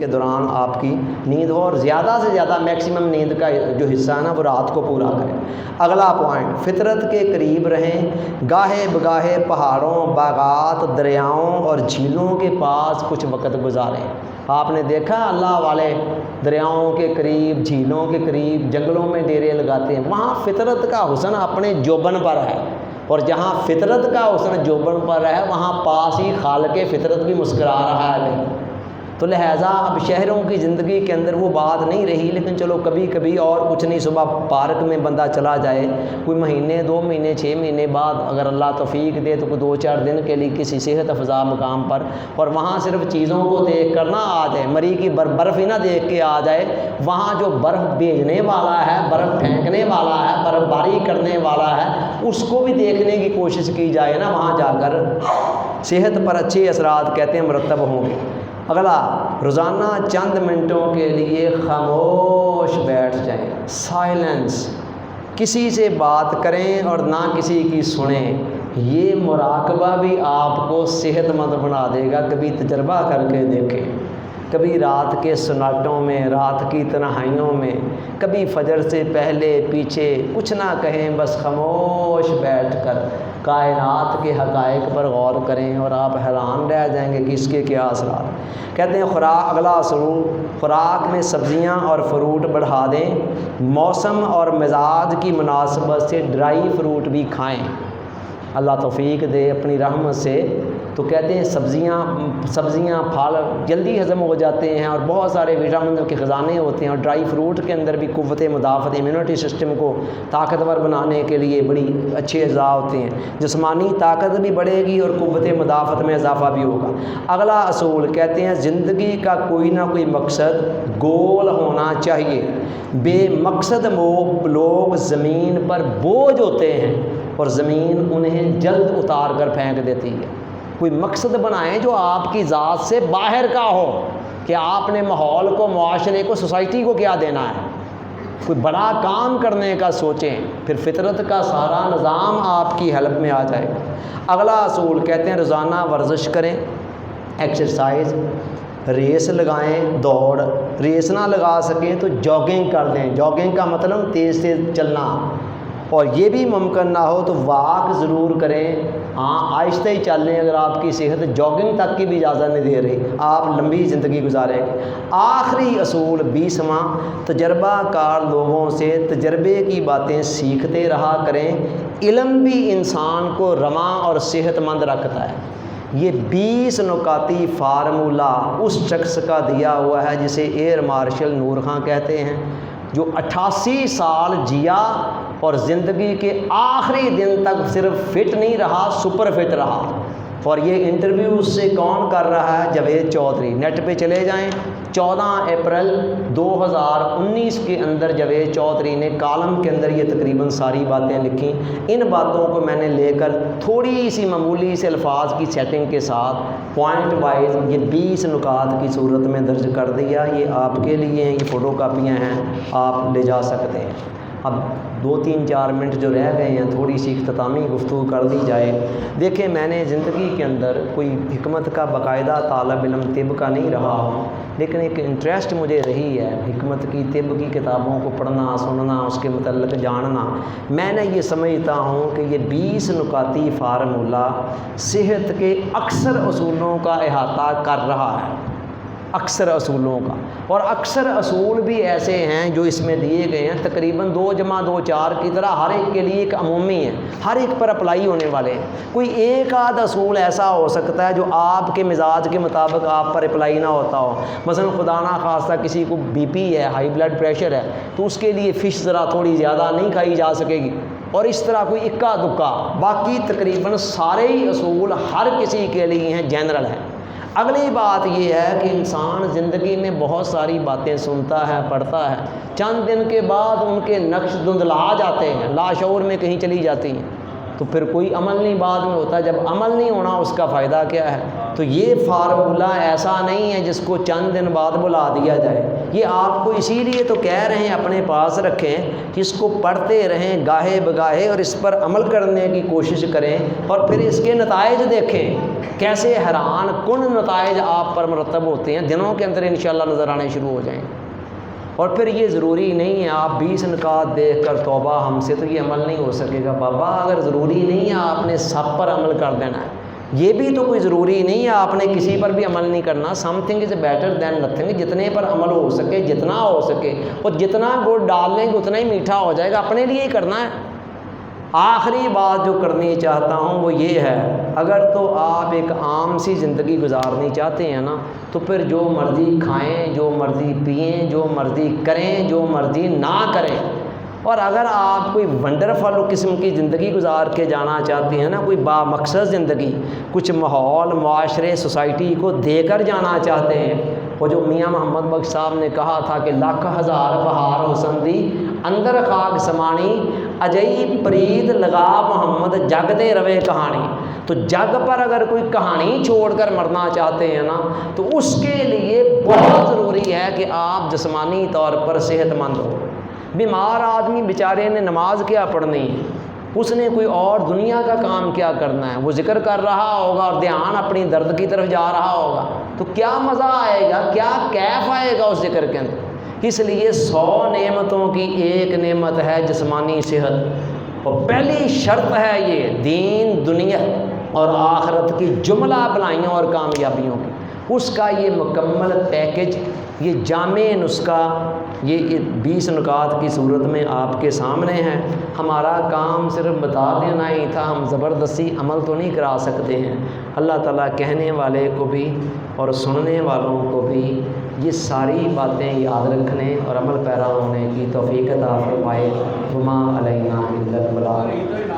کے دوران آپ کی نیند ہو، اور زیادہ سے زیادہ میکسیمم نیند کا جو حصہ ہے نا وہ رات کو پورا کریں۔ اگلا پوائنٹ، فطرت کے قریب رہیں، گاہے بگاہے پہاڑوں، باغات، دریاؤں اور جھیلوں کے پاس کچھ وقت گزاریں۔ آپ نے دیکھا اللہ والے دریاؤں کے قریب، جھیلوں کے قریب، جنگلوں میں ڈیرے لگاتے ہیں، وہاں فطرت کا حسن اپنے جوبن پر ہے، اور جہاں فطرت کا حسن جوبن پر ہے وہاں پاس ہی خالق فطرت بھی مسکرا رہا ہے نہیں۔ تو لہٰذا اب شہروں کی زندگی کے اندر وہ بات نہیں رہی، لیکن چلو کبھی کبھی اور کچھ نہیں، صبح پارک میں بندہ چلا جائے، کوئی مہینے 2 مہینے 6 مہینے بعد اگر اللہ توفیق دے تو کوئی 2-4 دن کے لیے کسی صحت افزا مقام پر، اور وہاں صرف چیزوں کو دیکھ کر نہ آ جائے، مری کی برف ہی نہ دیکھ کے آ جائے، وہاں جو برف بھیجنے والا ہے، برف پھینکنے والا ہے، برف باری کرنے والا ہے، اس کو بھی دیکھنے کی کوشش کی جائے نا، وہاں جا کر صحت پر اچھے اثرات کہتے ہیں مرتب ہوں گے۔ اگلا، روزانہ چند منٹوں کے لیے خاموش بیٹھ جائیں، سائلنس، کسی سے بات کریں اور نہ کسی کی سنیں۔ یہ مراقبہ بھی آپ کو صحت مند بنا دے گا، کبھی تجربہ کر کے دیکھیں، کبھی رات کے سناٹوں میں، رات کی تنہائیوں میں، کبھی فجر سے پہلے پیچھے کچھ نہ کہیں، بس خاموش بیٹھ کر کائنات کے حقائق پر غور کریں اور آپ حیران رہ جائیں گے کہ اس کے کیا اثرات۔ کہتے ہیں اگلا اصول، خوراک میں سبزیاں اور فروٹ بڑھا دیں، موسم اور مزاج کی مناسبت سے ڈرائی فروٹ بھی کھائیں۔ اللہ توفیق دے اپنی رحمت سے، تو کہتے ہیں سبزیاں پھل جلدی ہضم ہو جاتے ہیں اور بہت سارے وٹامن کے خزانے ہوتے ہیں، اور ڈرائی فروٹ کے اندر بھی قوت مدافعت، امیونٹی سسٹم کو طاقتور بنانے کے لیے بڑی اچھے اجزاء ہوتے ہیں، جسمانی طاقت بھی بڑھے گی اور قوت مدافعت میں اضافہ بھی ہوگا۔ اگلا اصول کہتے ہیں زندگی کا کوئی نہ کوئی مقصد، گول ہونا چاہیے۔ بے مقصد لوگ زمین پر بوجھ ہوتے ہیں اور زمین انہیں جلد اتار کر پھینک دیتی ہے۔ کوئی مقصد بنائیں جو آپ کی ذات سے باہر کا ہو، کہ آپ نے ماحول کو، معاشرے کو، سوسائٹی کو کیا دینا ہے، کوئی بڑا کام کرنے کا سوچیں، پھر فطرت کا سارا نظام آپ کی ہیلپ میں آ جائے گا۔ اگلا اصول کہتے ہیں روزانہ ورزش کریں، ایکسرسائز، ریس لگائیں، دوڑ، ریس نہ لگا سکیں تو جاگنگ کر دیں، جاگنگ کا مطلب تیز تیز چلنا، اور یہ بھی ممکن نہ ہو تو واک ضرور کریں، ہاں آہستہ ہی چل لیں، اگر آپ کی صحت جاگنگ تک کی بھی اجازت نہیں دے رہی، آپ لمبی زندگی گزاریں گے۔ آخری اصول 20واں، تجربہ کار لوگوں سے تجربے کی باتیں سیکھتے رہا کریں، علم بھی انسان کو رواں اور صحت مند رکھتا ہے۔ یہ 20 نکاتی فارمولہ اس شخص کا دیا ہوا ہے جسے ایئر مارشل نورخاں کہتے ہیں، جو 88 سال جیا اور زندگی کے آخری دن تک صرف فٹ نہیں رہا، سپر فٹ رہا۔ اور یہ انٹرویو اس سے کون کر رہا ہے؟ جاوید چودھری۔ نیٹ پہ چلے جائیں، 14 اپریل 2019 کے اندر جاوید چودھری نے کالم کے اندر یہ تقریباً ساری باتیں لکھی۔ ان باتوں کو میں نے لے کر تھوڑی سی معمولی سے الفاظ کی سیٹنگ کے ساتھ پوائنٹ وائز یہ 20 نکات کی صورت میں درج کر دیا۔ یہ آپ کے لیے ہیں، یہ فوٹو کاپیاں ہیں، آپ لے جا سکتے ہیں۔ اب 2-3-4 منٹ جو رہ گئے ہیں، تھوڑی سی اختتامی گفتگو کر دی جائے۔ دیکھیں، میں نے زندگی کے اندر کوئی حکمت کا باقاعدہ طالب علم طب کا نہیں رہا ہوں، لیکن ایک انٹرسٹ مجھے رہی ہے حکمت کی، طب کی کتابوں کو پڑھنا، سننا، اس کے متعلق جاننا۔ میں نے یہ سمجھتا ہوں کہ یہ 20 نکاتی فارمولہ صحت کے اکثر اصولوں کا احاطہ کر رہا ہے، اکثر اصولوں کا، اور اکثر اصول بھی ایسے ہیں جو اس میں دیے گئے ہیں تقریباً 2+2=4 کی طرح ہر ایک کے لیے ایک عمومی ہے، ہر ایک پر اپلائی ہونے والے ہیں۔ کوئی ایک آدھ اصول ایسا ہو سکتا ہے جو آپ کے مزاج کے مطابق آپ پر اپلائی نہ ہوتا ہو، مثلا خدا نہ خواستہ کسی کو بی پی ہے، ہائی بلڈ پریشر ہے، تو اس کے لیے فش ذرا تھوڑی زیادہ نہیں کھائی جا سکے گی، اور اس طرح کوئی اکا دکا، باقی تقریباً سارے ہی اصول ہر کسی کے لیے ہیں، جنرل ہیں۔ اگلی بات یہ ہے کہ انسان زندگی میں بہت ساری باتیں سنتا ہے، پڑھتا ہے، چند دن کے بعد ان کے نقش دھندلا جاتے ہیں، لاشعور میں کہیں چلی جاتی ہیں، تو پھر کوئی عمل نہیں بعد میں ہوتا۔ جب عمل نہیں ہونا اس کا فائدہ کیا ہے؟ تو یہ فارمولہ ایسا نہیں ہے جس کو چند دن بعد بلا دیا جائے، یہ آپ کو اسی لیے تو کہہ رہے ہیں اپنے پاس رکھیں کہ اس کو پڑھتے رہیں گاہے بگاہے، اور اس پر عمل کرنے کی کوشش کریں، اور پھر اس کے نتائج دیکھیں کیسے حیران کن نتائج آپ پر مرتب ہوتے ہیں، دنوں کے اندر انشاءاللہ نظر آنے شروع ہو جائیں۔ اور پھر یہ ضروری نہیں ہے آپ 20 نکات دیکھ کر توبہ ہم سے تو یہ عمل نہیں ہو سکے گا بابا، اگر ضروری نہیں ہے آپ نے سب پر عمل کر دینا ہے، یہ بھی تو کوئی ضروری نہیں ہے آپ نے کسی پر بھی عمل نہیں کرنا۔ Some thing is better than nothing, جتنے پر عمل ہو سکے جتنا ہو سکے، اور جتنا گڑ ڈال لیں گے اتنا ہی میٹھا ہو جائے گا، اپنے لیے ہی کرنا ہے۔ آخری بات جو کرنی چاہتا ہوں وہ یہ ہے، اگر تو آپ ایک عام سی زندگی گزارنی چاہتے ہیں نا تو پھر جو مرضی کھائیں، جو مرضی پئیں، جو مرضی کریں، جو مرضی نہ کریں۔ اور اگر آپ کوئی ونڈرفل قسم کی زندگی گزار کے جانا چاہتے ہیں نا، کوئی با مقصد زندگی، کچھ ماحول معاشرے سوسائٹی کو دے کر جانا چاہتے ہیں، وہ جو میاں محمد بخش صاحب نے کہا تھا کہ لاکھ ہزار بہار حسن دی اندر خاک سمانی، اجئی پرید لگا محمد جگ دے روے کہانی۔ تو جگ پر اگر کوئی کہانی چھوڑ کر مرنا چاہتے ہیں نا تو اس کے لیے بہت ضروری ہے کہ آپ جسمانی طور پر صحت مند ہو۔ بیمار آدمی بیچارے نے نماز کیا پڑھنی ہے، اس نے کوئی اور دنیا کا کام کیا کرنا ہے، وہ ذکر کر رہا ہوگا اور دھیان اپنی درد کی طرف جا رہا ہوگا، تو کیا مزہ آئے گا، کیا کیف آئے گا اس ذکر کے اندر۔ اس لیے 100 نعمتوں کی ایک نعمت ہے جسمانی صحت، اور پہلی شرط ہے یہ دین دنیا اور آخرت کی جملہ بھلائیوں اور کامیابیوں کی، اس کا یہ مکمل پیکج، یہ جامع نسخہ، یہ 20 نکات کی صورت میں آپ کے سامنے ہے۔ ہمارا کام صرف بتا دینا ہی تھا، ہم زبردستی عمل تو نہیں کرا سکتے ہیں۔ اللہ تعالیٰ کہنے والے کو بھی اور سننے والوں کو بھی یہ ساری باتیں یاد رکھنے اور عمل پیرا ہونے کی توفیق عطا فرمائے۔ وما علینا الا البلاغ۔